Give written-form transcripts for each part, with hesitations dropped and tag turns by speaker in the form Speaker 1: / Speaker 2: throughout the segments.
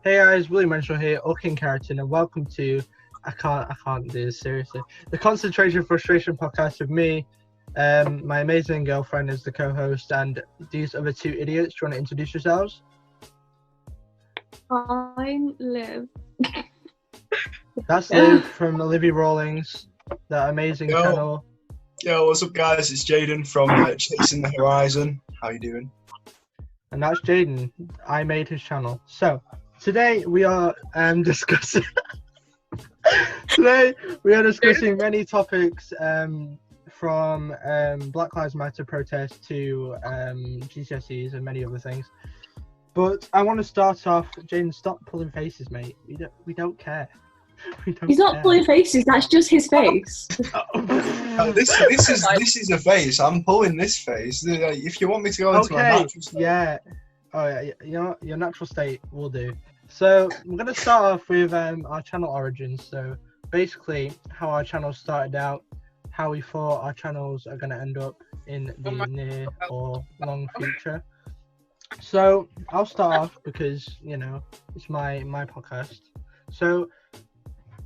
Speaker 1: Hey guys, William Renshaw here, or KingCarrotin, and welcome to I can't do this seriously. The Concentration Frustration podcast with me, my amazing girlfriend is the co-host, and these other two idiots. Do you want to introduce yourselves?
Speaker 2: I'm Liv.
Speaker 1: That's Liv from Livvvy Rawlings, that amazing channel.
Speaker 3: Yo, what's up guys? It's Jaden from Chasing the Horizon. How you doing?
Speaker 1: And that's Jaden. I made his channel. So today we are discussing. Today we are discussing many topics, from Black Lives Matter protests to GCSEs and many other things. But I want to start off. Jaden, stop pulling faces, mate. We don't care.
Speaker 2: He's not pulling faces. That's just his face.
Speaker 3: This is a face. I'm pulling this face. If you want me to go into my natural state.
Speaker 1: Yeah. Oh yeah. You know, your natural state will do. So we're gonna start off with our channel origins. So basically, how our channel started out, how we thought our channels are gonna end up in the near or long future. So I'll start off because it's my podcast. So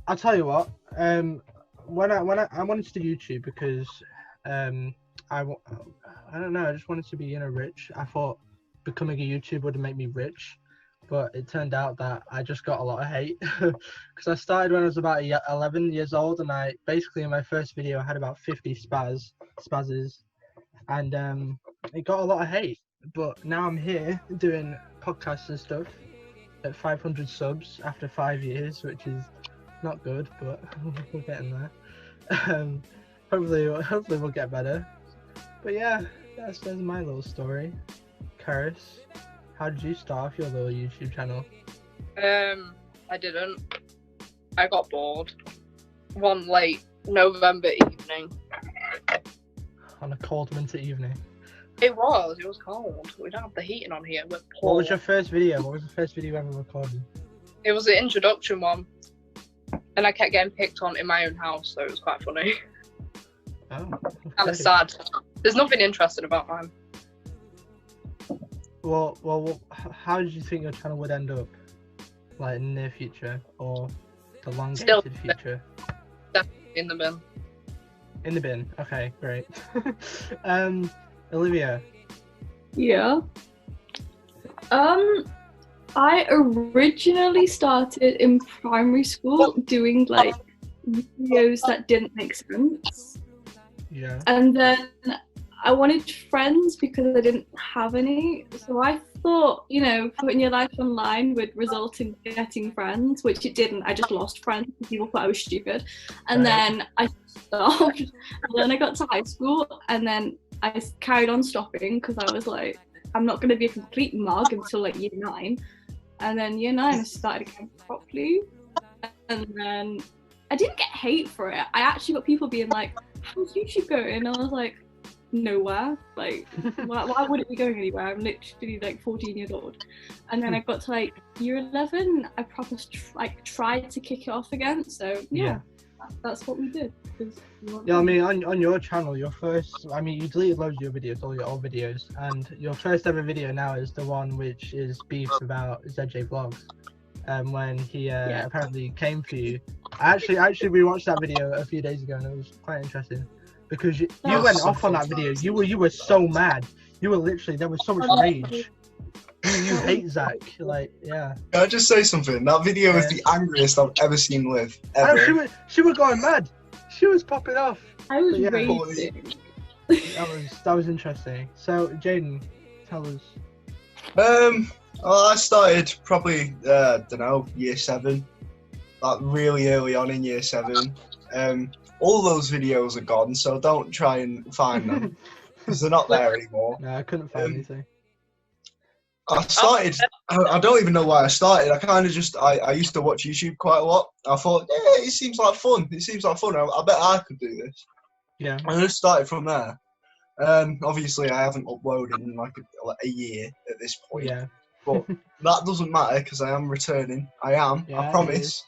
Speaker 1: I'll tell you what. When I wanted to do YouTube because I don't know. I just wanted to be rich. I thought becoming a YouTuber would make me rich, but it turned out that I just got a lot of hate because I started when I was about 11 years old, and I basically in my first video I had about 50 spazzes, and it got a lot of hate. But now I'm here doing podcasts and stuff at 500 subs after 5 years, which is not good, but we're getting there. Hopefully we'll get better. But yeah, that's my little story. Carys, how did you start off your little YouTube channel?
Speaker 4: I didn't. I got bored one late November evening.
Speaker 1: On a cold winter evening.
Speaker 4: It was cold. We don't have the heating on here. We're poor.
Speaker 1: What was your first video? What was the first video you ever recorded?
Speaker 4: It was the introduction one. And I kept getting picked on in my own house, so it was quite funny.
Speaker 1: Oh. Okay.
Speaker 4: Kind of sad. There's nothing interesting about mine.
Speaker 1: Well, how did you think your channel would end up? Like in the near future or the elongated future?
Speaker 4: Definitely in the bin.
Speaker 1: In the bin. Okay, great. Olivia.
Speaker 2: Yeah. I originally started in primary school doing like videos that didn't make sense.
Speaker 1: Yeah.
Speaker 2: And then I wanted friends because I didn't have any. So I thought, putting your life online would result in getting friends, which it didn't. I just lost friends because people thought I was stupid. And then I stopped. And then I got to high school, and then I carried on stopping because I was like, I'm not going to be a complete mug until like year 9. And then year 9 I started again properly. And then I didn't get hate for it. I actually got people being like, how's YouTube going? And I was like, nowhere. Like, why would it be going anywhere? I'm literally like 14 years old. And then I got to like year 11, I probably tried to kick it off again. So yeah. That's what we did.
Speaker 1: Yeah, I mean, on your channel, you deleted loads of your videos, all your old videos, and your first ever video now is the one which is beef about ZJ Vlogs, when he apparently came for you. I actually rewatched that video a few days ago, and it was quite interesting because you went off on that video. You were so mad. You were literally, there was so much rage. You hate Zach, like, yeah.
Speaker 3: Can I just say something? That video is the angriest I've ever seen Liv, ever.
Speaker 1: She was going mad. She was popping off.
Speaker 2: I was raging.
Speaker 1: That was interesting. So, Jaden, tell us.
Speaker 3: I started probably, year 7. Like, really early on in year 7. All those videos are gone, so don't try and find them, because they're not there anymore.
Speaker 1: No, I couldn't find anything.
Speaker 3: I started, I don't even know why I started. I kind of just, I used to watch YouTube quite a lot. I thought, yeah, it seems like fun. I bet I could do this.
Speaker 1: Yeah.
Speaker 3: I just started from there. Obviously, I haven't uploaded in like a year at this point.
Speaker 1: Yeah.
Speaker 3: But that doesn't matter because I am returning. I am. Yeah, I promise.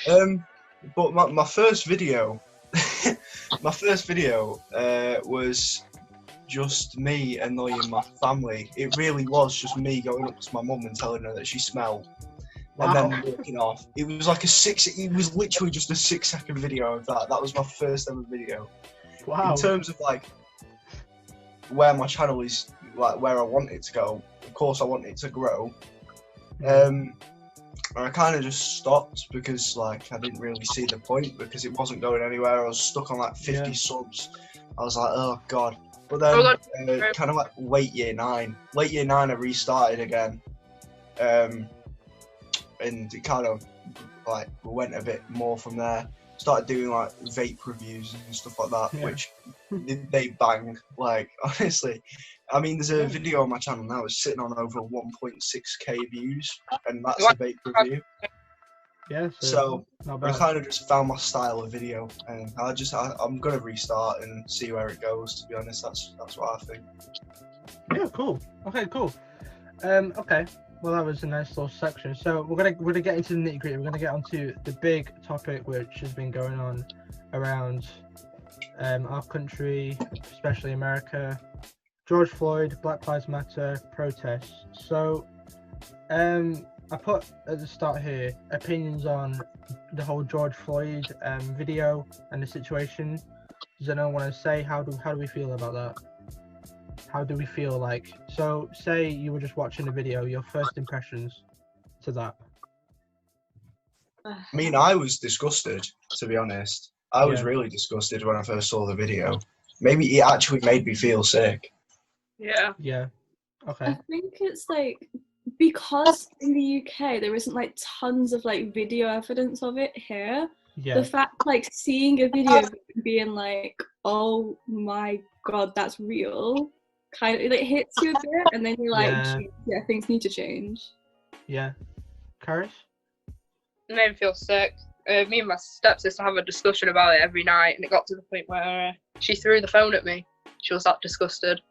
Speaker 4: Yeah.
Speaker 3: But my first video, was just me annoying my family. It really was just me going up to my mum and telling her that she smelled, and then walking off. It was like it was literally just a 6-second video of that. That was my first ever video.
Speaker 1: Wow.
Speaker 3: In terms of like where my channel is, like where I want it to go, of course I want it to grow. I kind of just stopped because like I didn't really see the point because it wasn't going anywhere. I was stuck on like 50 subs. I was like, oh god. But then kind of like late year 9 I restarted again, and it kind of like went a bit more from there. Started doing like vape reviews and stuff like that, which they bang. Like honestly, I mean, there's a video on my channel now. It's sitting on over 1.6k views, and that's a vape review.
Speaker 1: Yeah.
Speaker 3: So I kind of just found my style of video, and I'm gonna restart and see where it goes. To be honest, that's what I think.
Speaker 1: Yeah. Cool. Okay. Cool. Okay. Well, that was a nice little section. So we're gonna get into the nitty gritty. We're gonna get onto the big topic which has been going on around our country, especially America. George Floyd, Black Lives Matter protests. So I put at the start here opinions on the whole George Floyd video and the situation. Does anyone want to say how do we feel about that? How do we feel like? So say you were just watching the video, your first impressions to that.
Speaker 3: I mean, I was disgusted, to be honest. I was really disgusted when I first saw the video. Maybe it actually made me feel sick.
Speaker 4: Yeah.
Speaker 1: Yeah. Okay.
Speaker 2: I think it's like because in the UK there isn't like tons of like video evidence of it here.
Speaker 1: Yeah.
Speaker 2: The fact like seeing a video of it and being like, oh my god, that's real, kind of it hits you a bit, and then you're like, yeah, things need to change.
Speaker 1: Yeah. Carys?
Speaker 4: It made me feel sick. Me and my stepsister have a discussion about it every night, and it got to the point where she threw the phone at me. She was that disgusted.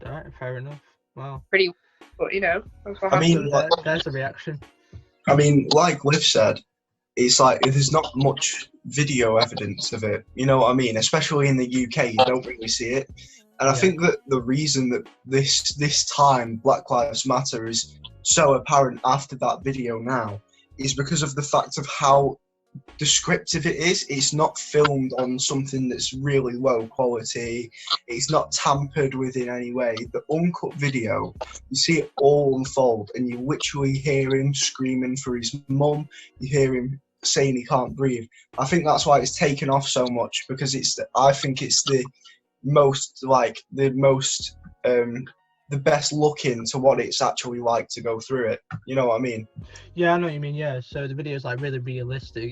Speaker 1: Alright, fair enough. Wow.
Speaker 4: Pretty, but you know.
Speaker 3: I mean,
Speaker 1: there's a reaction.
Speaker 3: I mean, like Liv said, it's like there's not much video evidence of it. You know what I mean? Especially in the UK, you don't really see it. And I think that the reason that this time Black Lives Matter is so apparent after that video now is because of the fact of how descriptive it is. It's not filmed on something that's really low quality. It's not tampered with in any way. The uncut video, you see it all unfold, and you literally hear him screaming for his mum. You hear him saying he can't breathe. I think that's why it's taken off so much, because I think it's the best look into what it's actually like to go through it. You know what I mean?
Speaker 1: Yeah, I know what you mean. Yeah, so the video is like really realistic.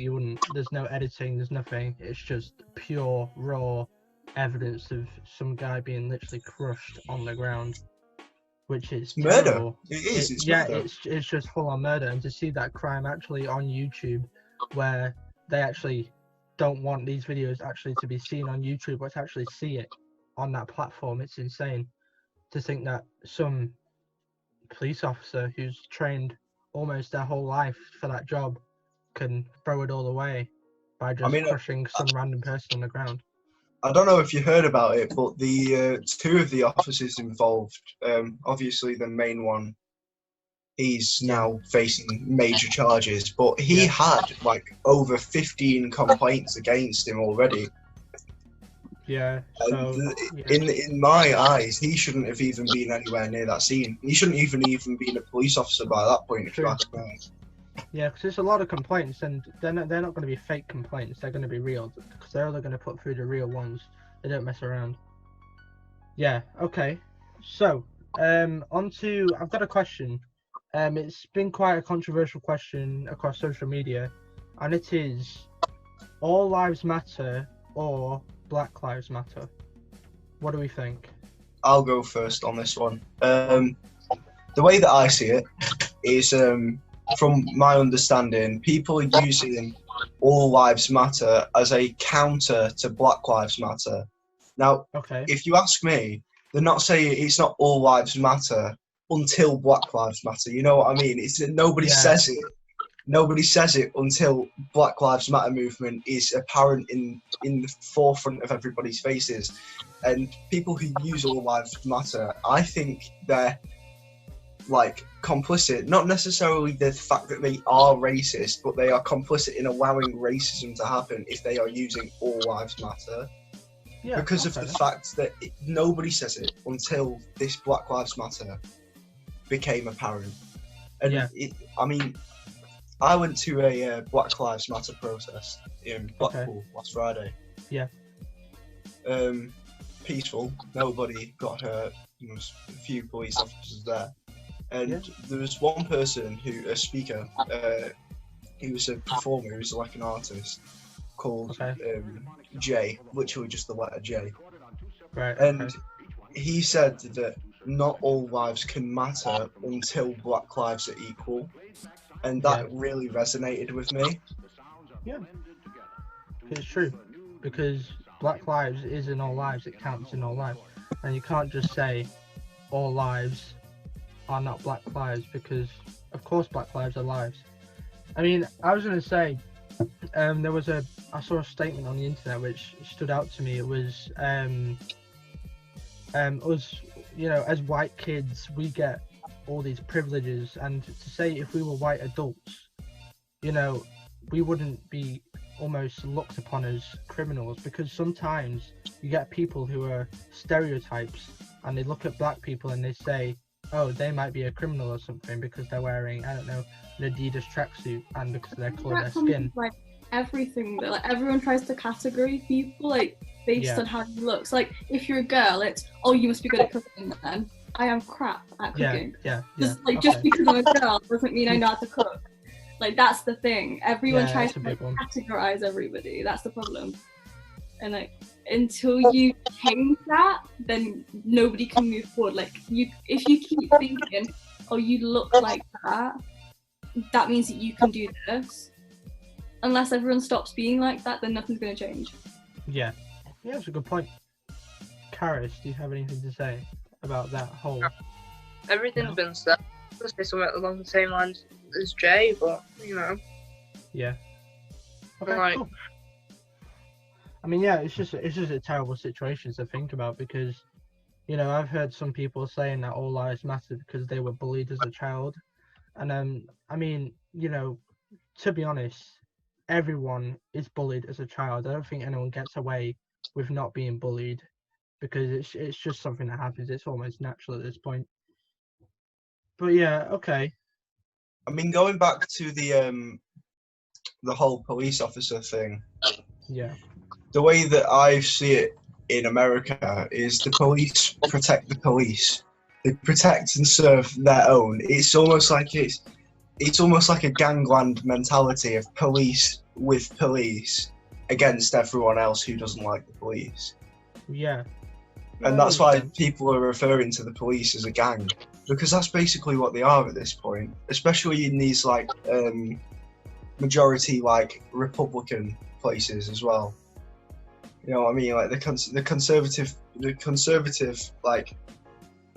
Speaker 1: There's no editing, there's nothing. It's just pure raw evidence of some guy being literally crushed on the ground, which is
Speaker 3: murder.
Speaker 1: Terrible.
Speaker 3: It is. It's
Speaker 1: murder. It's just full on murder. And to see that crime actually on YouTube, where they actually don't want these videos actually to be seen on YouTube, but to actually see it on that platform, it's insane. To think that some police officer who's trained almost their whole life for that job can throw it all away by just crushing some random person on the ground.
Speaker 3: I don't know if you heard about it, but the two of the officers involved, obviously the main one, he's now facing major charges, but he had like over 15 complaints against him already.
Speaker 1: Yeah, so
Speaker 3: in my eyes, he shouldn't have even been anywhere near that scene. He shouldn't even been a police officer by that point, if you ask me.
Speaker 1: Yeah, because there's a lot of complaints, and they're not going to be fake complaints. They're going to be real, because they're only going to put through the real ones. They don't mess around. Yeah. Okay. So, I've got a question. It's been quite a controversial question across social media, and it is: all lives matter or Black Lives Matter? What do we think?
Speaker 3: I'll go first on this one. The way that I see it is, from my understanding, people are using all lives matter as a counter to Black Lives Matter. Now, if you ask me, they're not saying it's not all lives matter until Black Lives Matter. You know what I mean? It's nobody says it nobody says it until Black Lives Matter movement is apparent in the forefront of everybody's faces. And people who use All Lives Matter, I think they're like complicit, not necessarily the fact that they are racist, but they are complicit in allowing racism to happen if they are using All Lives Matter. Yeah, because of the fact that nobody says it until this Black Lives Matter became apparent. And I mean, I went to a Black Lives Matter protest in Blackpool last Friday.
Speaker 1: Yeah.
Speaker 3: Peaceful, nobody got hurt. There was a few police officers there. And there was one person a speaker, he was a performer, he was like an artist, called J, literally just the letter J.
Speaker 1: Right.
Speaker 3: And he said that not all lives can matter until Black lives are equal. And that really resonated with me.
Speaker 1: Yeah. It's true. Because Black lives is in all lives, it counts in all lives. And you can't just say all lives are not Black lives, because of course Black lives are lives. I mean, I was going to say, I saw a statement on the internet which stood out to me. It was, us, you know, as white kids, we get all these privileges, and to say if we were white adults, you know, we wouldn't be almost looked upon as criminals, because sometimes you get people who are stereotypes and they look at black people and they say, oh, they might be a criminal or something because they're wearing, I don't know, an Adidas tracksuit and because of their colour of their skin.
Speaker 2: Like everything, like everyone tries to categorize people like based on how you look. So, like if you're a girl, it's you must be good at cooking. Then I am crap at cooking. Just because I'm a girl doesn't mean I know how to cook. Like that's the thing. Everyone tries to categorize everybody. That's the problem. And like until you change that, then nobody can move forward. Like if you keep thinking, oh, you look like that, that means that you can do this. Unless everyone stops being like that, then nothing's going to change.
Speaker 1: Yeah, that's a good point. Carys, do you have anything to say about that whole?
Speaker 4: Everything's been said. I'll say something along the same lines as Jay, but you know.
Speaker 1: Yeah. Okay. Cool. I mean, yeah, it's just a terrible situation to think about, because, you know, I've heard some people saying that all lives matter because they were bullied as a child, and I mean, you know, to be honest, everyone is bullied as a child. I don't think anyone gets away with not being bullied, because it's just something that happens. It's almost natural at this point. But yeah, okay.
Speaker 3: I mean, going back to the whole police officer thing.
Speaker 1: Yeah.
Speaker 3: The way that I see it in America is the police protect the police. They protect and serve their own. It's almost like a gangland mentality of police with police against everyone else who doesn't like the police.
Speaker 1: Yeah.
Speaker 3: And that's why people are referring to the police as a gang, because that's basically what they are at this point, especially in these like majority like Republican places as well. You know what I mean? Like the conservative like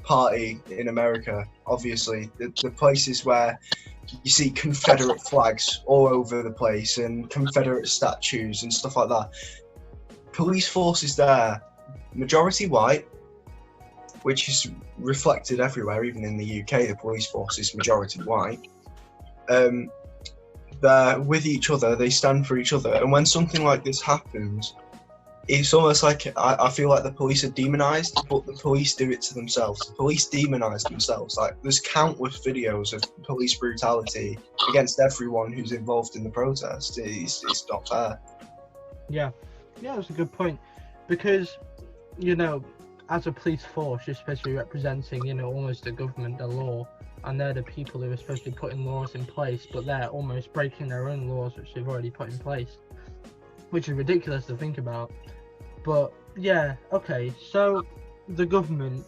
Speaker 3: party in America, obviously the places where you see Confederate flags all over the place and Confederate statues and stuff like that. Police forces there, majority white, which is reflected everywhere, even in the UK, the police force is majority white. They're with each other, they stand for each other, and when something like this happens, it's almost like I feel like the police are demonized, but the police do it to themselves. The police demonize themselves. Like there's countless videos of police brutality against everyone who's involved in the protest. It's not fair.
Speaker 1: Yeah, that's a good point, because, you know, as a police force, you're supposed to be representing, you know, almost the government, the law, and they're the people who are supposed to be putting laws in place, but they're almost breaking their own laws which they've already put in place, which is ridiculous to think about. But yeah, okay, so the government,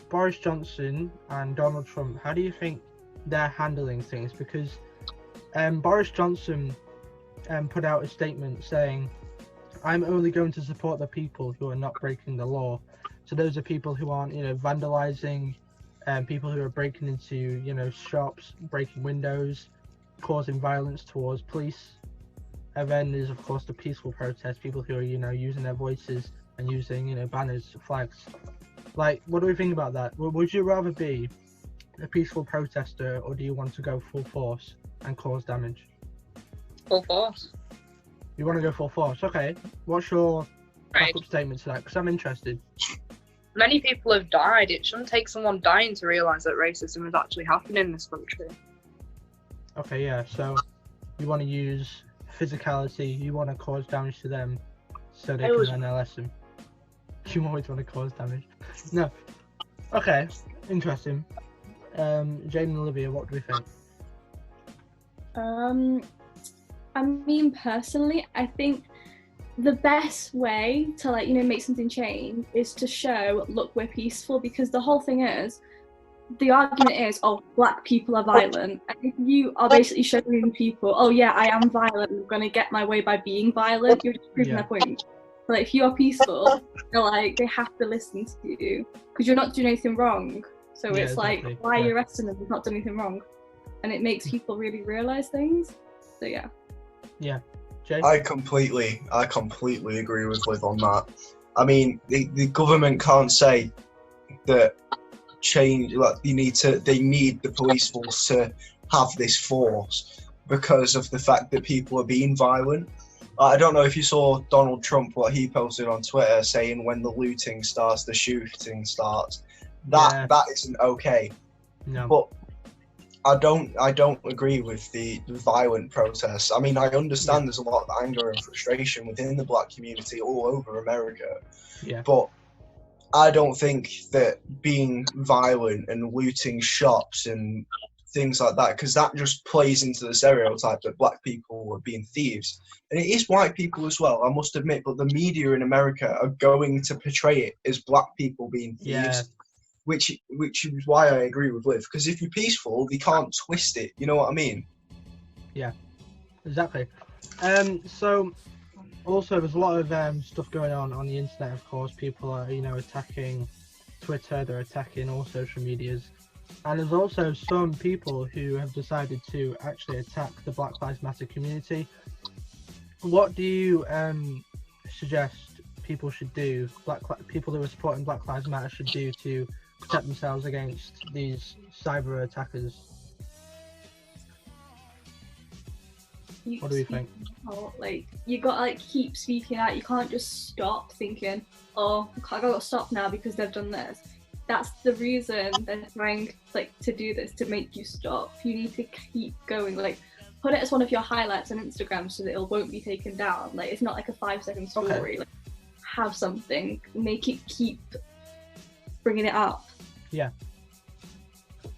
Speaker 1: Boris Johnson and Donald Trump, how do you think they're handling things? Because Boris Johnson put out a statement saying, I'm only going to support the people who are not breaking the law. So those are people who aren't, you know, vandalizing, people who are breaking into, you know, shops, breaking windows, causing violence towards police. And then there's of course the peaceful protest, people who are, you know, using their voices and using, you know, banners, flags. Like, what do we think about that? Would you rather be a peaceful protester, or do you want to go full force and cause damage?
Speaker 4: Full force.
Speaker 1: You want to go full force? Okay. What's your
Speaker 4: Right.
Speaker 1: backup statement to that? Because I'm interested.
Speaker 4: Many people have died. It shouldn't take someone dying to realise that racism is actually happening in this country.
Speaker 1: Okay, yeah. So you want to use physicality. You want to cause damage to them, so they can learn a lesson. You always want to cause damage. No. Okay. Interesting. Jane and Olivia, what do we think?
Speaker 2: I mean, personally, I think the best way to, like, you know, make something change is to show, look, we're peaceful, because the whole thing is, the argument is, oh, black people are violent, and if you are basically showing people, oh yeah, I am violent, I'm gonna get my way by being violent, you're just proving their point. But if you are peaceful, they're like, they have to listen to you, because you're not doing anything wrong. So
Speaker 1: Yeah,
Speaker 2: it's
Speaker 1: exactly.
Speaker 2: like, why are you arresting them? You've not done anything wrong. And it makes people really realise things. So yeah.
Speaker 1: Yeah. Jay?
Speaker 3: I completely agree with Liv on that. I mean, the government can't say that change, like, they need the police force to have this force because of the fact that people are being violent. I don't know if you saw Donald Trump, what he posted on Twitter, saying when the looting starts, the shooting starts. That isn't okay.
Speaker 1: No.
Speaker 3: But I don't agree with the violent protests. I mean, I understand there's a lot of anger and frustration within the black community all over America.
Speaker 1: Yeah.
Speaker 3: But I don't think that being violent and looting shops and things like that, because that just plays into the stereotype that black people are being thieves. And it is white people as well, I must admit, but the media in America are going to portray it as black people being thieves.
Speaker 1: Yeah.
Speaker 3: Which is why I agree with Liv, because if you're peaceful, they can't twist it. You know what I mean?
Speaker 1: Yeah, exactly. So also there's a lot of stuff going on the internet. Of course, people are, you know, attacking Twitter. They're attacking all social medias, and there's also some people who have decided to actually attack the Black Lives Matter community. What do you suggest people should do? People who are supporting Black Lives Matter should do to protect themselves against these cyber attackers? What do we think?
Speaker 2: Like, you gotta, like, keep speaking out. You can't just stop thinking, oh, I gotta stop now because they've done this. That's the reason they're trying, like, to do this, to make you stop. You need to keep going. Like, put it as one of your highlights on Instagram so that it won't be taken down. Like, it's not like a 5-second story.
Speaker 1: Okay.
Speaker 2: Like, have something, make it keep bringing it up.
Speaker 1: Yeah.
Speaker 3: I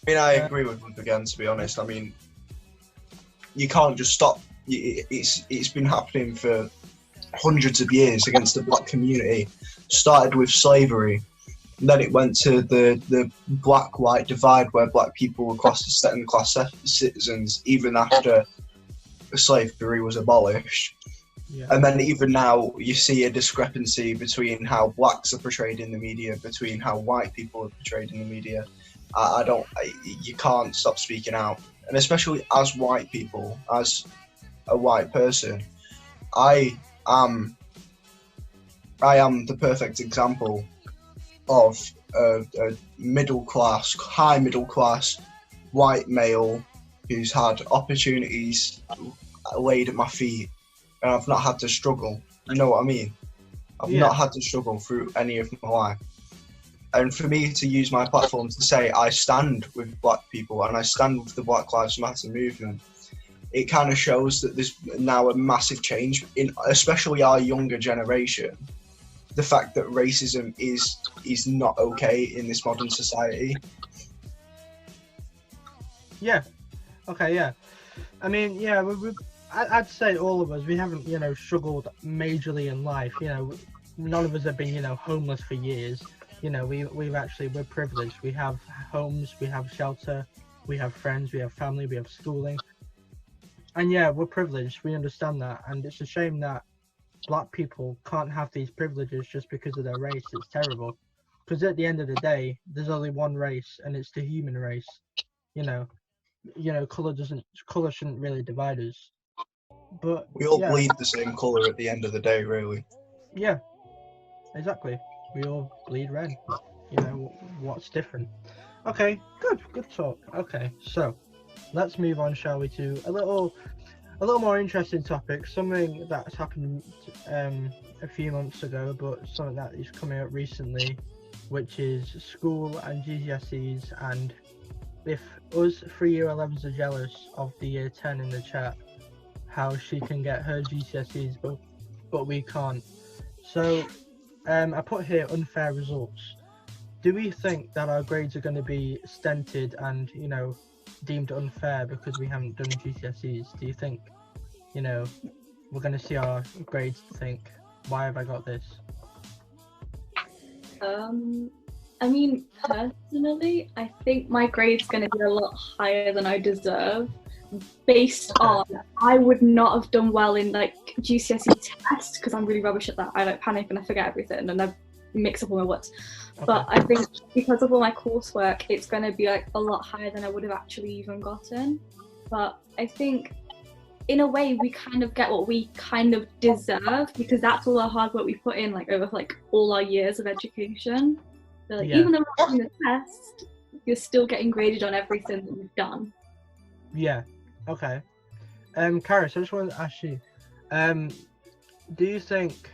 Speaker 3: mean, I agree with Liv again, to be honest. I mean, you can't just stop. It's been happening for hundreds of years against the black community. Started with slavery, and then it went to the black-white divide, where black people were classed as second-class citizens even after slavery was abolished.
Speaker 1: Yeah.
Speaker 3: And then even now, you see a discrepancy between how blacks are portrayed in the media, between how white people are portrayed in the media. You can't stop speaking out. And especially as white people, as a white person, I am the perfect example of a high middle class white male who's had opportunities laid at my feet, and I've not had to struggle. You know what I mean? I've not had to struggle through any of my life. And for me to use my platform to say I stand with black people and I stand with the Black Lives Matter movement, it kind of shows that there's now a massive change in especially our younger generation. The fact that racism is not okay in this modern society.
Speaker 1: Yeah. Okay. Yeah. I mean, yeah. I'd say all of us, we haven't, you know, struggled majorly in life. You know, none of us have been, you know, homeless for years. You know, we're privileged. We have homes, we have shelter, we have friends, we have family, we have schooling. And yeah, we're privileged. We understand that. And it's a shame that black people can't have these privileges just because of their race. It's terrible. Because at the end of the day, there's only one race, and it's the human race. You know, you know, color shouldn't really divide us. But
Speaker 3: We all
Speaker 1: yeah,
Speaker 3: bleed the same colour at the end of the day, really.
Speaker 1: yeah, exactly. We all bleed red. You know, what's different? Okay, good talk. Okay, so let's move on, shall we, to a little more interesting topic, something that's happened a few months ago, but something that is coming up recently, which is school and GCSEs. And if us 3-year 11s are jealous of the year 10 in the chat, how she can get her GCSEs, but we can't. So I put here unfair results. Do we think that our grades are going to be stunted and, you know, deemed unfair because we haven't done GCSEs? Do you think, you know, we're going to see our grades think, why have I got this?
Speaker 2: I mean, personally, I think my grade's going to be a lot higher than I deserve, based on I would not have done well in like GCSE tests because I'm really rubbish at that. I like panic and I forget everything and I mix up all my words.
Speaker 1: Okay.
Speaker 2: But I think because of all my coursework, it's going to be like a lot higher than I would have actually even gotten. But I think in a way we kind of get what we kind of deserve because that's all our hard work we put in like over like all our years of education. So, like, even though we're not doing the test, you're still getting graded on everything that you've done.
Speaker 1: Yeah. Okay. Carys, I just wanted to ask you, do you think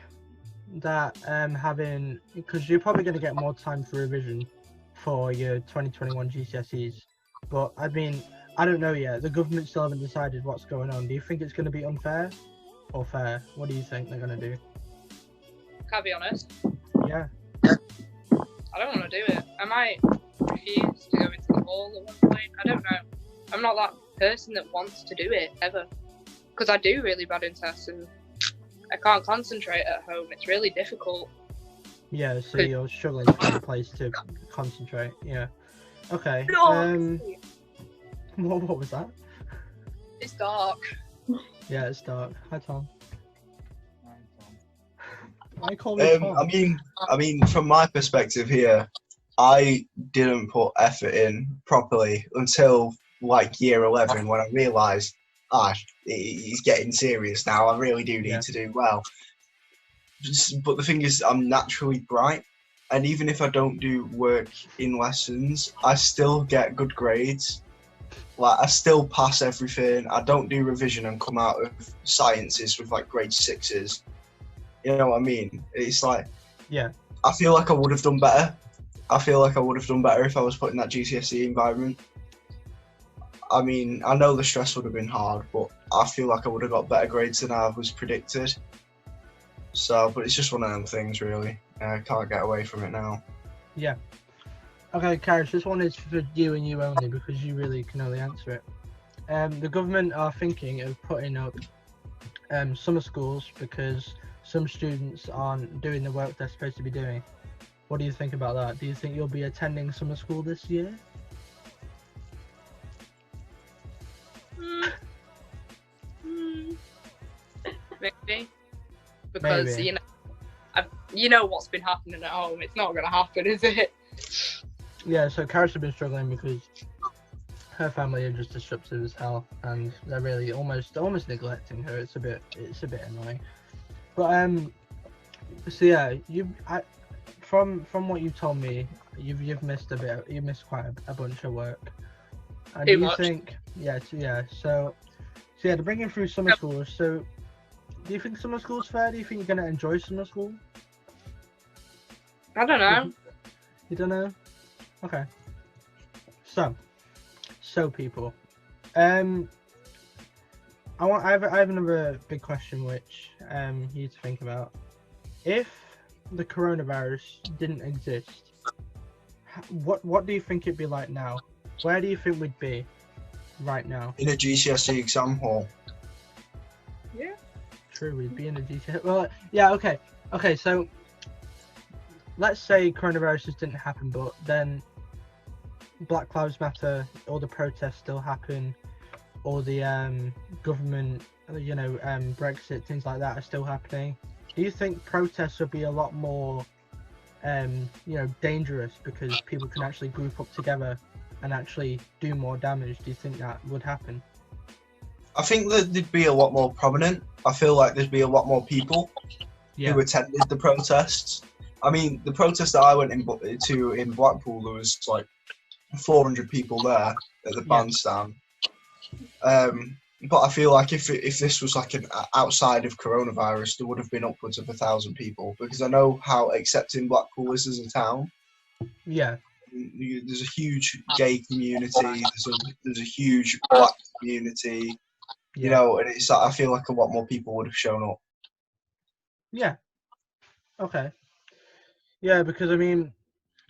Speaker 1: that having, because you're probably going to get more time for revision for your 2021 GCSEs, but I mean, I don't know yet. The government still haven't decided what's going on. Do you think it's going to be unfair or fair? What do you think they're going to do?
Speaker 4: Can I be honest?
Speaker 1: Yeah.
Speaker 4: I don't want to do it. I might refuse to go into the hall at one point. I don't know. I'm not that person that wants to do it ever, because I do really bad in tests and I can't concentrate at home. It's really difficult.
Speaker 1: Yeah, so you're struggling to find a place to concentrate. Yeah. Okay. What was that?
Speaker 4: It's dark.
Speaker 1: Yeah, it's dark. Hi, Tom. I call you Tom.
Speaker 3: I mean, from my perspective here, I didn't put effort in properly until like year 11 when I realised, he's getting serious now. I really do need to do well. But the thing is, I'm naturally bright, and even if I don't do work in lessons, I still get good grades. Like, I still pass everything. I don't do revision and come out of sciences with like grade 6s. You know what I mean? It's like, I feel like I would have done better. I feel like I would have done better if I was put in that GCSE environment. I mean, I know the stress would have been hard, but I feel like I would have got better grades than I was predicted. So, but it's just one of them things, really. I can't get away from it now. Yeah.
Speaker 1: Okay, Carys, this one is for you and you only because you really can only answer it. The government are thinking of putting up summer schools because some students aren't doing the work they're supposed to be doing. What do you think about that? Do you think you'll be attending summer school this year?
Speaker 4: Maybe. Because, you know what's been happening at home. It's not going to happen, is it?
Speaker 1: Yeah, so Carys has been struggling because her family are just disruptive as hell, and they're really almost neglecting her. It's a bit annoying. But so yeah, from what you told me, you've missed a bit. You missed quite a bunch of work. And do you think? So to bring you through summer schools. So, do you think summer school's fair? Do you think you're gonna enjoy summer school?
Speaker 4: I don't know.
Speaker 1: You don't know? Okay. So people, I have another big question which you need to think about. If the coronavirus didn't exist, what do you think it'd be like now? Where do you think we'd be right now?
Speaker 3: In a GCSE exam hall.
Speaker 1: Yeah. True, we'd be in a GCSE. Well, yeah. Okay. So let's say coronavirus just didn't happen, but then Black Lives Matter, all the protests still happen, all the government, Brexit, things like that are still happening. Do you think protests would be a lot more, dangerous because people can actually group up together and actually do more damage? Do you think that would happen?
Speaker 3: I think that they'd be a lot more prominent. I feel like there'd be a lot more people
Speaker 1: Yeah.
Speaker 3: who attended the protests. I mean, the protest that I went to in Blackpool, there was like 400 people there at the bandstand. But I feel like if this was like an outside of coronavirus, there would have been upwards of 1,000 people, because I know how accepting Blackpool is as a town.
Speaker 1: Yeah.
Speaker 3: There's a huge gay community. There's a huge black community. You know, and it's I feel like a lot more people would have shown up.
Speaker 1: Yeah. Okay. Yeah, because I mean,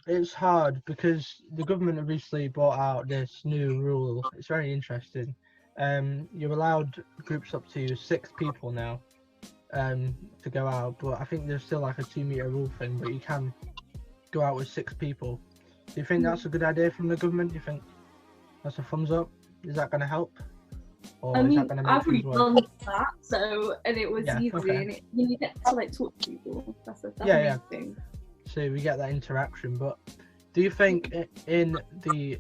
Speaker 1: it's hard because the government have recently brought out this new rule. It's very interesting. You're allowed groups up to 6 people now to go out, but I think there's still like a 2-meter rule thing, but you can go out with 6 people. Do you think that's a good idea from the government? Do you think that's a thumbs up? Is that going to help? Or
Speaker 2: I
Speaker 1: is
Speaker 2: mean,
Speaker 1: that going to make
Speaker 2: I've already
Speaker 1: things
Speaker 2: done
Speaker 1: worse?
Speaker 2: that, so, and it was easy,
Speaker 1: okay.
Speaker 2: and you get to like talk to people. That's the main thing.
Speaker 1: So we get that interaction, but do you think in the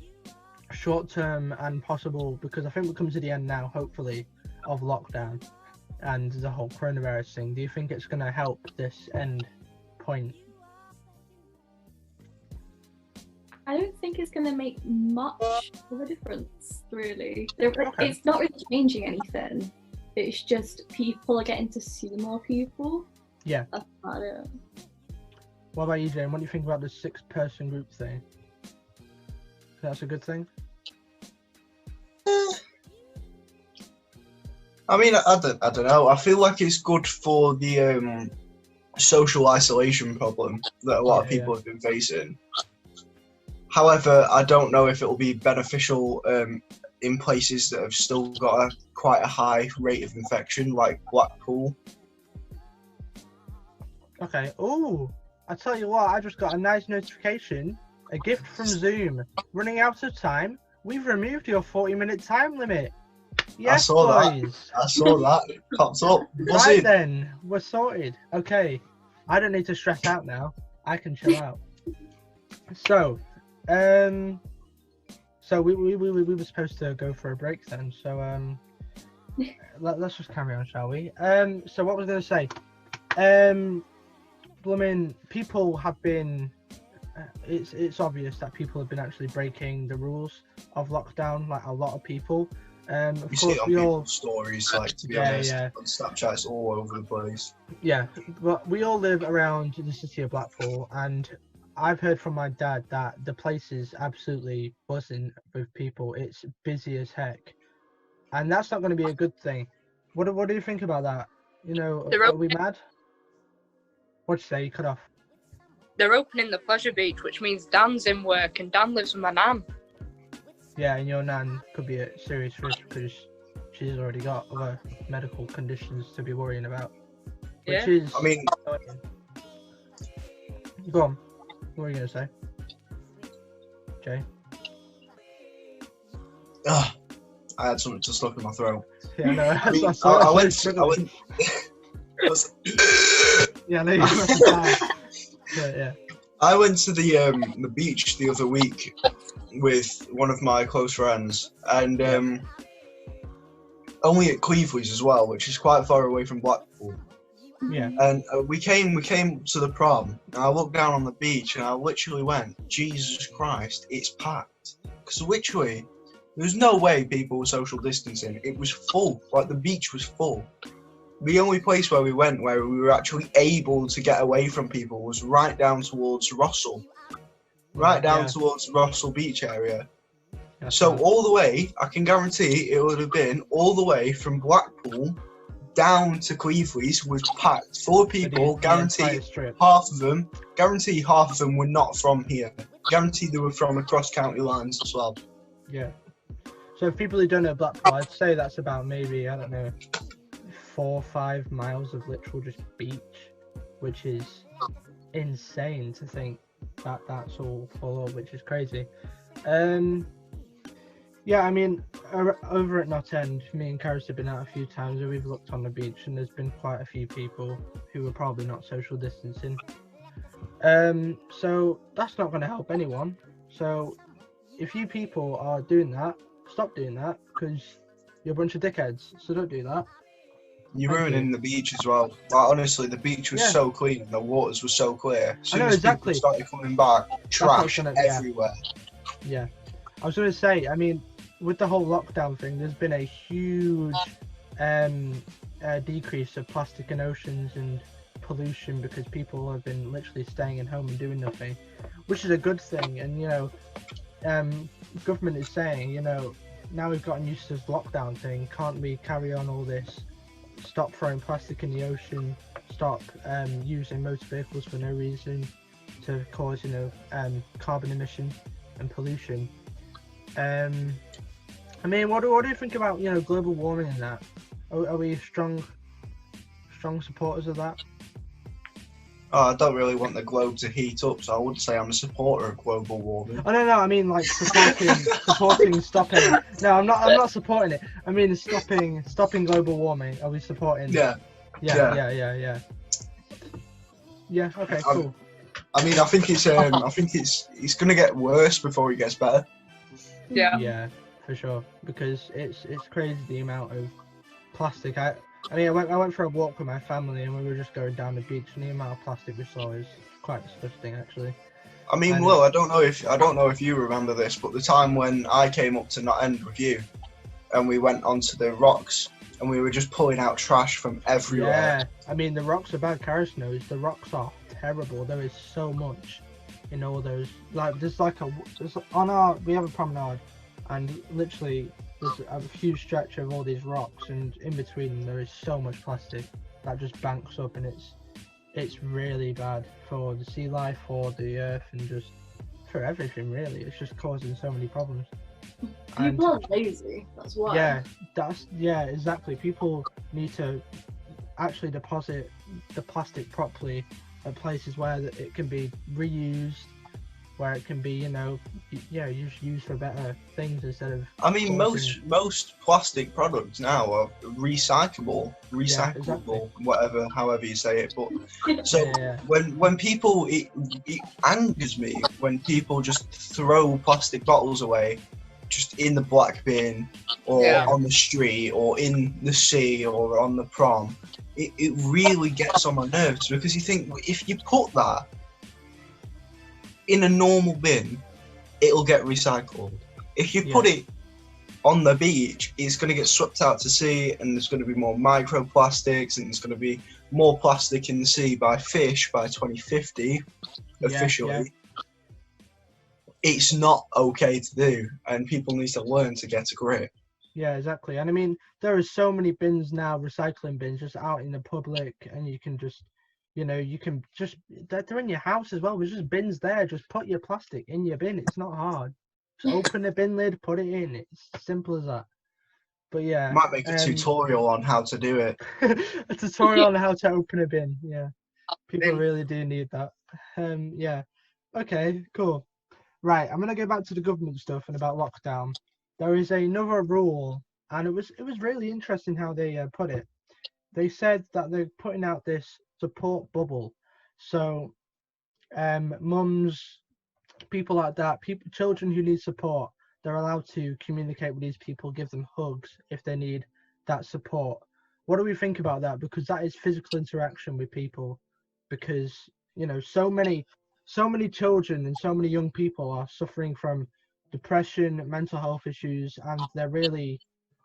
Speaker 1: short term and possible, because I think we're coming to the end now, hopefully, of lockdown and the whole coronavirus thing, do you think it's going to help this end point?
Speaker 2: I don't think it's going to make much of a difference, really. It's not really changing anything. It's just people are getting to see more people.
Speaker 1: Yeah.
Speaker 2: That's about it.
Speaker 1: What about you, Jane? What do you think about the 6-person group thing? That's a good thing?
Speaker 3: I mean, I don't know. I feel like it's good for the social isolation problem that a lot of people have been facing. However, I don't know if it will be beneficial in places that have still got quite a high rate of infection, like Blackpool.
Speaker 1: Okay. Oh, I tell you what, I just got a nice notification. A gift from Zoom. Running out of time. We've removed your 40-minute time limit. Yes,
Speaker 3: I saw
Speaker 1: boys.
Speaker 3: that. I saw that. It popped up.
Speaker 1: Right then, we're sorted. Okay, I don't need to stress out now. I can chill out. So, we were supposed to go for a break then. So let's just carry on, shall we? So what was I going to say? Blooming people have been. It's obvious that people have been actually breaking the rules of lockdown. Like a lot of people. Of
Speaker 3: You
Speaker 1: course,
Speaker 3: see it on
Speaker 1: we all
Speaker 3: people's stories, like, to be honest, on Snapchat, it's all over the place.
Speaker 1: Yeah, but we all live around the city of Blackpool, and I've heard from my dad that the place is absolutely buzzing with people. It's busy as heck, and that's not going to be a good thing. What do you think about that? You know, are we mad? What'd you say? You cut off.
Speaker 4: They're opening the pleasure beach, which means Dan's in work, and Dan lives with my nan.
Speaker 1: Yeah, and your nan could be at serious risk because she's already got other medical conditions to be worrying about. Which is.
Speaker 3: I mean.
Speaker 1: Go on. What are you going to say? Jay?
Speaker 3: I had something to stuck in my throat.
Speaker 1: Yeah, no,
Speaker 3: I went.
Speaker 1: Yeah, no, you must yeah.
Speaker 3: I went to the beach the other week with one of my close friends, and only at Cleveland's as well, which is quite far away from Blackpool.
Speaker 1: Yeah.
Speaker 3: And we came to the prom, and I looked down on the beach, and I literally went, Jesus Christ, it's packed. Because literally, there was no way people were social distancing. It was full. Like, the beach was full. The only place where we went where we were actually able to get away from people was right down towards Russell. Right down towards Russell Beach area. So all the way, I can guarantee it would have been all the way from Blackpool down to Livvvy's was packed full of people. Guarantee half of them were not from here. Guarantee they were from across county lines as well.
Speaker 1: Yeah. So if people who don't know Blackpool, I'd say that's about maybe, I don't know, 4 or 5 miles of literal just beach, which is insane to think that that's all full of, which is crazy. Yeah, I mean, over at Knot End, me and Carys have been out a few times and we've looked on the beach and there's been quite a few people who are probably not social distancing. So that's not going to help anyone. So if you people are doing that, stop doing that, because you're a bunch of dickheads. So don't do that.
Speaker 3: You're
Speaker 1: Thank
Speaker 3: ruining the beach as well. Like, honestly, the beach was
Speaker 1: Yeah.
Speaker 3: so clean and the waters were so clear. As
Speaker 1: I
Speaker 3: soon
Speaker 1: know,
Speaker 3: as
Speaker 1: exactly.
Speaker 3: people started coming back, trash everywhere.
Speaker 1: Yeah. I was going to say, I mean, with the whole lockdown thing, there's been a huge decrease of plastic in oceans and pollution because people have been literally staying at home and doing nothing, which is a good thing. And, you know, government is saying, you know, now we've gotten used to this lockdown thing, can't we carry on all this? Stop throwing plastic in the ocean, stop using motor vehicles for no reason to cause, you know, carbon emission and pollution. I mean, what do you think about, you know, global warming and that? Are we strong supporters of that?
Speaker 3: Oh, I don't really want the globe to heat up, so I wouldn't say I'm a supporter of global warming.
Speaker 1: Oh no, I mean like supporting stopping. No, I'm not supporting it. I mean stopping global warming. Are we supporting?
Speaker 3: Yeah.
Speaker 1: Yeah. Okay, cool.
Speaker 3: I mean, I think it's gonna get worse before it gets better.
Speaker 4: Yeah.
Speaker 1: Yeah, for sure. Because it's crazy the amount of plastic. I mean, I went for a walk with my family and we were just going down the beach, and the amount of plastic we saw is quite disgusting, actually.
Speaker 3: I mean, Will, I don't know if you remember this, but the time when I came up to Not End with you, and we went onto the rocks, and we were just pulling out trash from everywhere.
Speaker 1: Yeah, I mean, the rocks are bad. Carys knows the rocks are terrible. There is so much in all those. Like, we have a promenade, and literally there's a huge stretch of all these rocks, and in between them there is so much plastic that just banks up, and it's really bad for the sea life, for the earth, and just for everything really. It's just causing so many problems.
Speaker 2: People are lazy, that's why.
Speaker 1: Yeah, exactly. People need to actually deposit the plastic properly at places where it can be reused, where it can be, you know, used for better things instead of.
Speaker 3: I mean, most plastic products now are recyclable,
Speaker 1: exactly.
Speaker 3: whatever, however you say it. But so when people, it angers me when people just throw plastic bottles away, just in the black bin, or on the street, or in the sea, or on the prom. It really gets on my nerves, because you think, if you put that in a normal bin, it'll get recycled. If you put it on the beach, it's going to get swept out to sea, and there's going to be more microplastics, and there's going to be more plastic in the sea by fish by 2050, officially. Yeah. It's not okay to do, and people need to learn to get a grip.
Speaker 1: Yeah, exactly. And I mean, there are so many bins now, recycling bins, just out in the public, and you can just, you know, they're in your house as well. There's just bins there. Just put your plastic in your bin. It's not hard. Just open the bin lid, put it in. It's simple as that. But yeah.
Speaker 3: Might make a tutorial on how to do it.
Speaker 1: A tutorial on how to open a bin. Yeah. People really do need that. Yeah. Okay, cool. Right, I'm gonna go back to the government stuff and about lockdown. There is another rule, and it was really interesting how they put it. They said that they're putting out this support bubble, so mums, people like that, children who need support, they're allowed to communicate with these people, give them hugs if they need that support. What do we think about that? Because that is physical interaction with people, because, you know, so many children and so many young people are suffering from depression, mental health issues, and they're really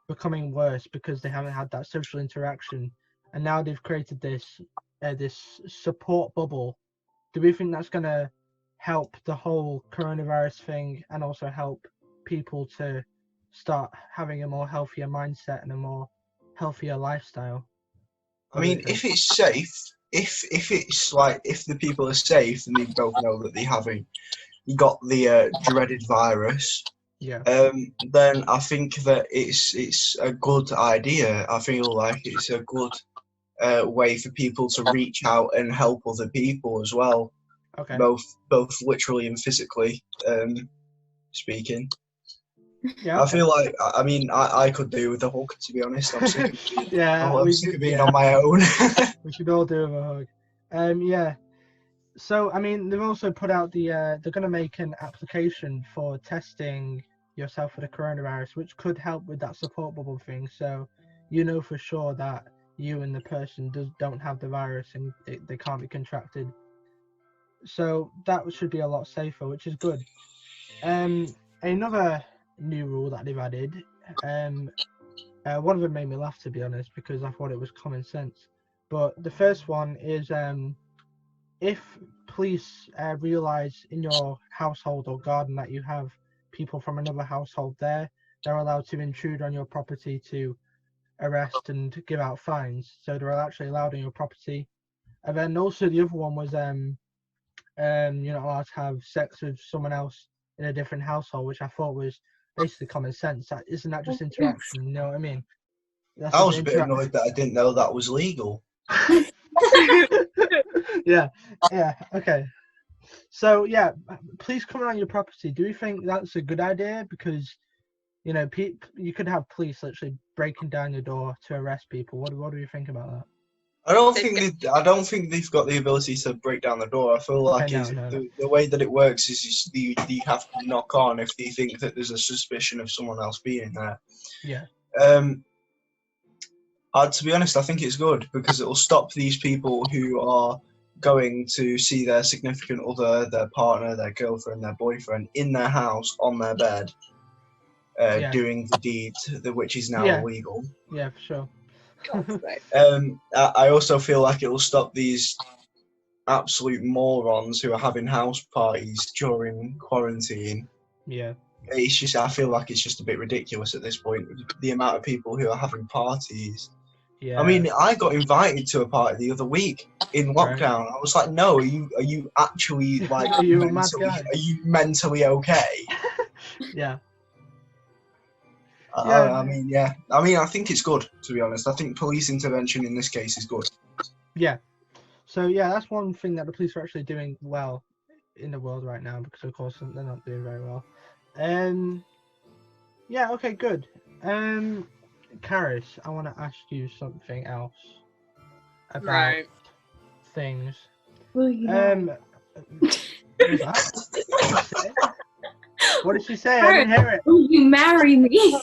Speaker 1: becoming worse because they haven't had that social interaction. And now they've created this support bubble. Do we think that's going to help the whole coronavirus thing, and also help people to start having a more healthier mindset and a more healthier lifestyle?
Speaker 3: I mean, if it's safe, if it's like, if the people are safe and they both know that they haven't got the dreaded virus, then I think that it's a good idea. I feel like it's a good way for people to reach out and help other people as well.
Speaker 1: Okay.
Speaker 3: Both literally and physically speaking.
Speaker 1: Yeah.
Speaker 3: I feel like, I mean, I could do with a hug, to be honest. I'm sick of being, I'm sick of being on my own.
Speaker 1: We should all do with a hug. Yeah. So I mean, they've also put out the they're going to make an application for testing yourself for the coronavirus, which could help with that support bubble thing. So you know for sure that you and the person don't have the virus and they can't be contracted. So that should be a lot safer, which is good. Another new rule that they've added. One of them made me laugh, to be honest, because I thought it was common sense. But the first one is if police realise in your household or garden that you have people from another household there, they're allowed to intrude on your property to arrest and give out fines. So they're actually allowed on your property. And then also the other one was you're not allowed to have sex with someone else in a different household, which I thought was basically common sense. Isn't that just interaction? You know what I mean? That's
Speaker 3: I was a bit annoyed that I didn't know that was legal.
Speaker 1: yeah, okay. So yeah, police coming on your property. Do you think that's a good idea? Because you know, you could have police literally breaking down your door to arrest people. What do you think about that?
Speaker 3: I don't think they've got the ability to break down the door. I feel like the way that it works is you have to knock on if you think that there's a suspicion of someone else being there.
Speaker 1: Yeah.
Speaker 3: To be honest, I think it's good because it will stop these people who are going to see their significant other, their partner, their girlfriend, their boyfriend in their house on their bed, doing the deed, which is now illegal.
Speaker 1: Yeah, for sure.
Speaker 3: I also feel like it will stop these absolute morons who are having house parties during quarantine.
Speaker 1: Yeah.
Speaker 3: It's just, I feel like it's just a bit ridiculous at this point, the amount of people who are having parties.
Speaker 1: Yeah.
Speaker 3: I mean, I got invited to a party the other week in lockdown. Right. I was like, no, are you actually like
Speaker 1: are you a mad guy?
Speaker 3: Are you mentally okay?
Speaker 1: Yeah.
Speaker 3: I mean, I think it's good, to be honest. I think police intervention in this case is good.
Speaker 1: Yeah. So, yeah, that's one thing that the police are actually doing well in the world right now, because, of course, they're not doing very well. Yeah, okay, good. Carys, I want to ask you something else about things.
Speaker 2: Will you
Speaker 1: what was that? What did she say? I didn't hear it.
Speaker 2: Will you marry me?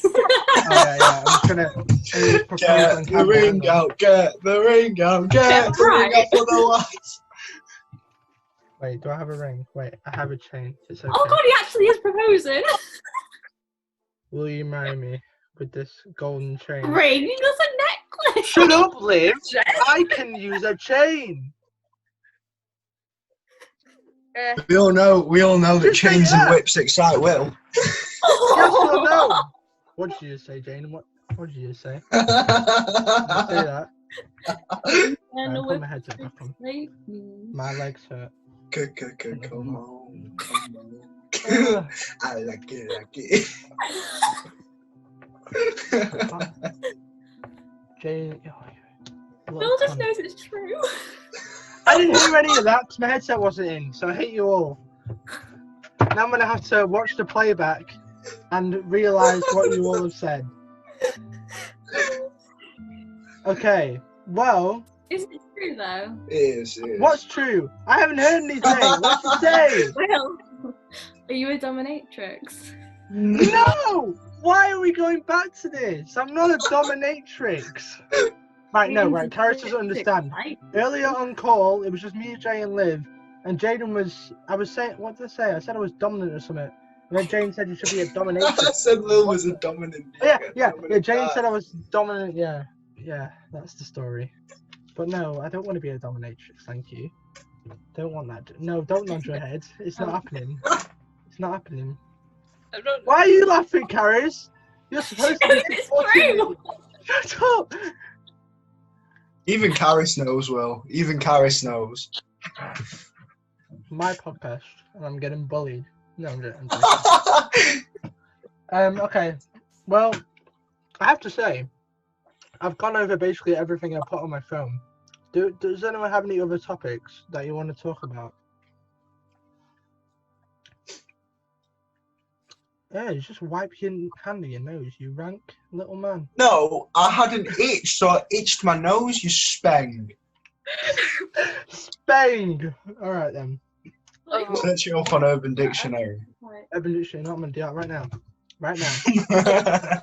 Speaker 1: yeah. I'm gonna propose
Speaker 3: get the ring out. Get the ring out. Get the ring out for the lights.
Speaker 1: Wait, do I have a ring? Wait, I have a chain. It's okay.
Speaker 2: Oh God, he actually is proposing.
Speaker 1: Will you marry me with this golden chain?
Speaker 2: Ring? That's a necklace.
Speaker 1: Shut up, Liv. I can use a chain.
Speaker 3: We all know that chains and whips excite Will.
Speaker 1: Yes or no? What did you just say, Jane? What did you just say? Did you say that? Put my headset back on. My legs hurt.
Speaker 3: Come on. I like it.
Speaker 1: Jane,
Speaker 2: Will just knows it's true.
Speaker 1: I didn't hear any of that because my headset wasn't in, so I hate you all. Now I'm going to have to watch the playback and realise what you all have said. Okay, well...
Speaker 2: Is it true, though?
Speaker 3: It is.
Speaker 1: What's true? I haven't heard anything. What's you say?
Speaker 2: Will, are you a dominatrix?
Speaker 1: No! Why are we going back to this? I'm not a dominatrix. Right, Carys doesn't understand. Earlier on call, it was just me, Jay, and Liv, and Jaden was, what did I say? I said I was dominant or something. And then Jane said you should be a dominatrix.
Speaker 3: I said Lil was a dominant.
Speaker 1: Yeah, Jane said I was dominant, yeah, that's the story. But no, I don't want to be a dominatrix, thank you. Don't want that. No, don't nod your head. It's not happening. It's not happening. Why are you laughing, Carys? You're supposed to be
Speaker 2: it's true!
Speaker 1: Shut up!
Speaker 3: Even Carys knows, Will. Even Carys knows.
Speaker 1: My podcast, and I'm getting bullied. No, I'm joking. Okay. Well, I have to say, I've gone over basically everything I put on my phone. Does anyone have any other topics that you want to talk about? Yeah, you just wipe your hand in your nose, you rank little man.
Speaker 3: No, I had an itch, so I itched my nose, you speng.
Speaker 1: Spang. All right then.
Speaker 2: Oh.
Speaker 3: Search it up on Urban Dictionary.
Speaker 1: Urban Dictionary. Not gonna do that right now. Right now.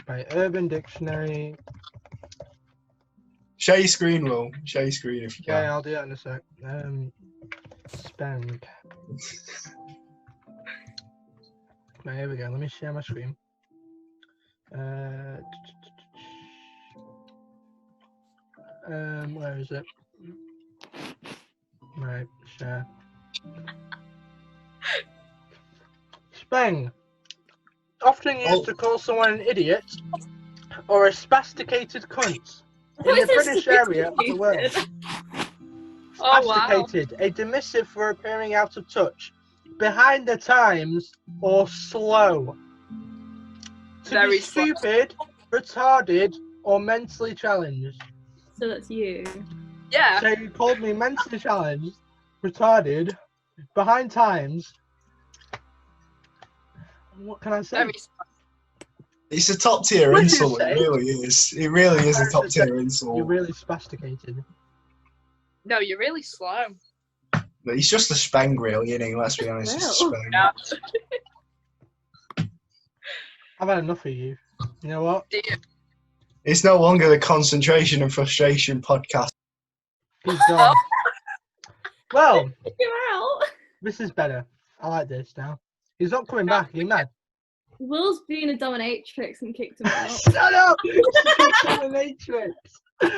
Speaker 1: Right. Urban Dictionary.
Speaker 3: Share your screen, Will. Share your screen if you can.
Speaker 1: Yeah, I'll do that in a sec. Spang. Right, here we go. Let me share my screen. Where is it? Right, share. Spang. Often used to call someone an idiot or a spasticated cunt in the British area of the world.
Speaker 4: Oh wow.
Speaker 1: Spasticated, a dismissive for appearing out of touch, behind the times, or slow. To
Speaker 4: Very
Speaker 1: be stupid, retarded, or mentally challenged.
Speaker 2: So that's you.
Speaker 4: Yeah.
Speaker 1: So you called me mentally challenged, retarded, behind times. What can I say?
Speaker 4: Very
Speaker 3: It's a top tier
Speaker 1: What did you
Speaker 3: insult.
Speaker 1: say?
Speaker 3: It really is. It really is a top tier
Speaker 1: You're
Speaker 3: insult.
Speaker 1: really spasticated.
Speaker 4: No, you're really slow.
Speaker 3: But he's just a spang, really, isn't he? Let's be honest. He's a
Speaker 2: Well.
Speaker 3: spang.
Speaker 4: Yeah.
Speaker 1: I've had enough of you. You know what?
Speaker 3: It's no longer the concentration and frustration podcast.
Speaker 1: He's gone. Well,
Speaker 2: You're out.
Speaker 1: this is better. I like this now. He's not coming back. Are you mad?
Speaker 2: Will's being a dominatrix and kicked him out.
Speaker 1: Shut up! It's Dominatrix. For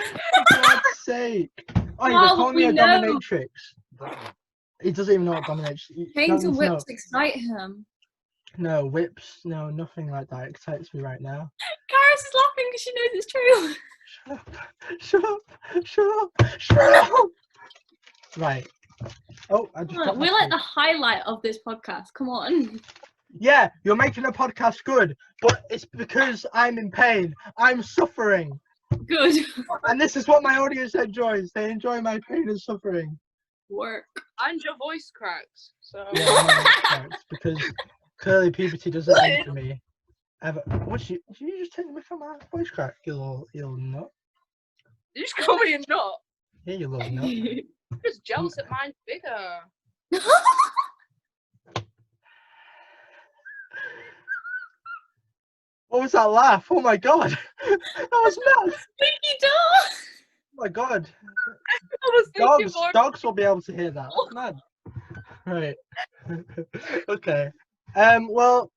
Speaker 1: God's sake. Oh, you're
Speaker 2: Well,
Speaker 1: calling me
Speaker 2: we
Speaker 1: a
Speaker 2: know.
Speaker 1: Dominatrix. He doesn't even know what Dominatrix is.
Speaker 2: Trying to whips excite him.
Speaker 1: No, whips. No, nothing like that excites me right now.
Speaker 2: Carys is laughing because she knows it's true.
Speaker 1: Shut up. Shut up. Shut up. Shut up. Right. Oh, I just got my
Speaker 2: We're like
Speaker 1: food.
Speaker 2: the highlight of this podcast. Come on.
Speaker 1: Yeah, you're making the podcast good, but it's because I'm in pain. I'm suffering.
Speaker 2: Good
Speaker 1: And this is what my audience enjoys. They enjoy my pain and suffering.
Speaker 2: work.
Speaker 4: And your voice cracks. So
Speaker 1: Yeah, I know, it's because clearly puberty doesn't end for me. Ever. What, you just take me from my voice crack, you little nut?
Speaker 4: you just call me a nut.
Speaker 1: Yeah, you little nut.
Speaker 4: I'm just jealous that mine's bigger.
Speaker 1: What was that laugh? Oh my god. That was mad.
Speaker 2: Squeaky door.
Speaker 1: Oh my god.
Speaker 4: I was thinking more.
Speaker 1: Dogs will be able to hear that. That's mad. Right. Okay. Well,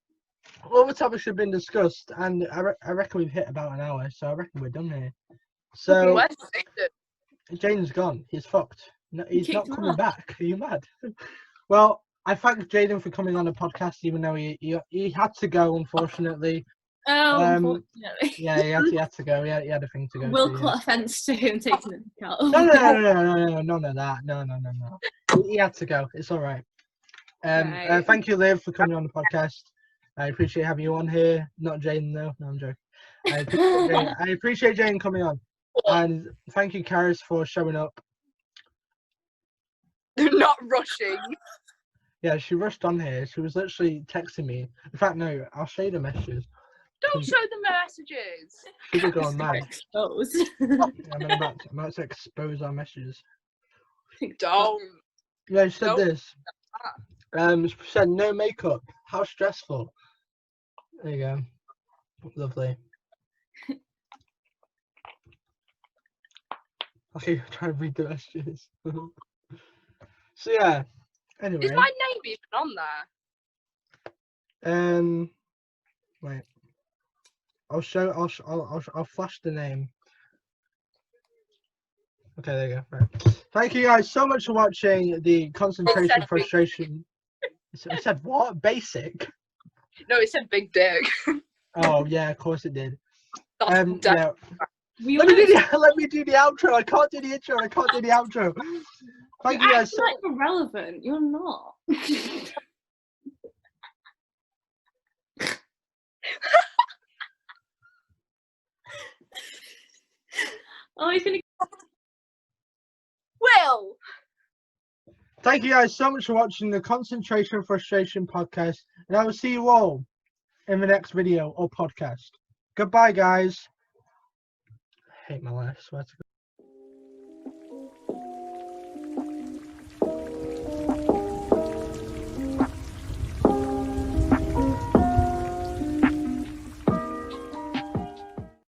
Speaker 1: all the topics have been discussed, and I reckon we've hit about an hour, so I reckon we're done here. So
Speaker 4: Where's Nathan?
Speaker 1: Jaden's gone. He's fucked. No, he's not
Speaker 2: kicked him
Speaker 1: coming
Speaker 2: off.
Speaker 1: back. Are you mad? Well, I thank Jaden for coming on the podcast, even though he had to go, unfortunately.
Speaker 2: Oh, unfortunately.
Speaker 1: Yeah, he had to go. He had a thing to go.
Speaker 2: Will
Speaker 1: to,
Speaker 2: caught offence to him taking the pick out.
Speaker 1: No, none of that. No. He had to go. It's all right.
Speaker 2: Right.
Speaker 1: Thank you, Liv, for coming on the podcast. I appreciate having you on here. Not Jane, though. No, I'm joking. I appreciate Jane coming on. And thank you, Carys, for showing up.
Speaker 4: Not rushing.
Speaker 1: Yeah, she rushed on here. She was literally texting me. In fact, no, I'll show you the messages.
Speaker 4: Don't show the messages.
Speaker 1: She'd have gone mad.
Speaker 2: Exposed.
Speaker 1: I'm about to expose our messages.
Speaker 4: Don't.
Speaker 1: Yeah, she said
Speaker 4: Nope.
Speaker 1: this. She said no makeup. How stressful. There you go. Lovely. Okay, try to read the messages. So yeah. Anyway.
Speaker 4: Is my name even on there?
Speaker 1: Wait. I'll flash the name. Okay, there you go. Right. Thank you guys so much for watching the concentration frustration. It said what? Basic.
Speaker 4: No, it said big dick.
Speaker 1: Oh yeah, of course it did.
Speaker 4: That's
Speaker 1: Yeah. Let me do the outro. I can't do the intro. I can't do the outro. Thank you guys.
Speaker 2: You're like irrelevant. You're not. Oh, he's gonna.
Speaker 4: Will.
Speaker 1: Thank you guys so much for watching the Concentration Frustration podcast, and I will see you all in the next video or podcast. Goodbye, guys. I hate my life. Swear to God.